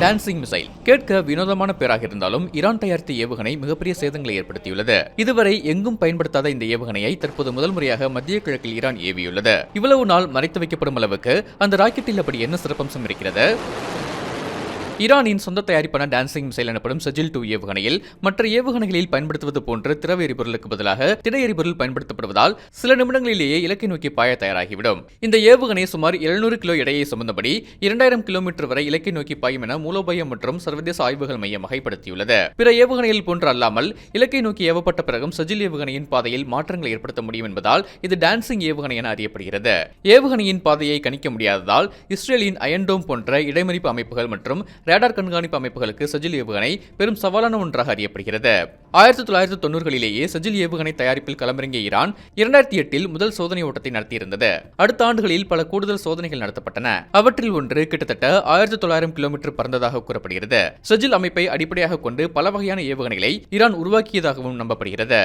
Dancing missile. கேட்க வினோதமான பேராக இருந்தாலும் ஈரான் தயாரித்த ஏவுகணை மிகப்பெரிய சேதங்களை ஏற்படுத்தியுள்ளது. இதுவரை எங்கும் பயன்படுத்தாத இந்த ஏவுகணையை தற்போது முதல் முறையாக மத்திய கிழக்கில் ஈரான் ஏவியுள்ளது. இவ்வளவு நாள் மறைத்து வைக்கப்படும் அளவுக்கு அந்த ராக்கெட்டில் அப்படி என்ன சிறப்பம்சம் இருக்கிறது? ஈரானின் சொந்த தயாரிப்பான டான்சிங் மிசைல் எனப்படும் சஜில் 2 ஏவுகணையில் மற்ற ஏவுகணைகளில் பயன்படுத்துவது போன்ற திரவ எரிபொருளுக்கு பதிலாக திட எரிபொருள் பயன்படுத்தப்படுவதால் சில நிமிடங்களிலேயே இலக்கை நோக்கி பாய தயாராகிவிடும். இந்த ஏவுகணை சுமார் 700 கிலோ எடையை சுமந்தபடி 2000 கிலோமீட்டர் வரை இலக்கை நோக்கி பாயும் என மூலோபாயம் மற்றும் சர்வதேச ஆய்வுகள் மையம் வகைப்படுத்தியுள்ளது. பிற ஏவுகணைகள் போன்று அல்லாமல் இலக்கை நோக்கி ஏவப்பட்ட பிறகும் சஜில் ஏவுகணையின் பாதையில் மாற்றங்களை ஏற்படுத்த முடியும் என்பதால் இது டான்சிங் ஏவுகணை என அறியப்படுகிறது. ஏவுகணையின் பாதையை கணிக்க முடியாததால் இஸ்ரேலின் அயன்டோம் போன்ற இடைமறிப்பு அமைப்புகள் மற்றும் ரேடார் கண்காணிப்பு அமைப்புகளுக்கு சஜில் ஏவுகணை பெரும் சவாலான ஒன்றாக அறியப்படுகிறது. 1990களிலேயே சஜில் ஏவுகணை தயாரிப்பில் களமிறங்கிய ஈரான் 2008இல் முதல் சோதனை ஓட்டத்தை நடத்தியிருந்தது. அடுத்த ஆண்டுகளில் பல கூடுதல் சோதனைகள் நடத்தப்பட்டன. அவற்றில் ஒன்று கிட்டத்தட்ட 1900 கிலோமீட்டர் பறந்ததாக கூறப்படுகிறது. சஜில் அமைப்பை அடிப்படையாக கொண்டு பல வகையான ஏவுகணைகளை ஈரான் உருவாக்கியதாகவும் நம்பப்படுகிறது.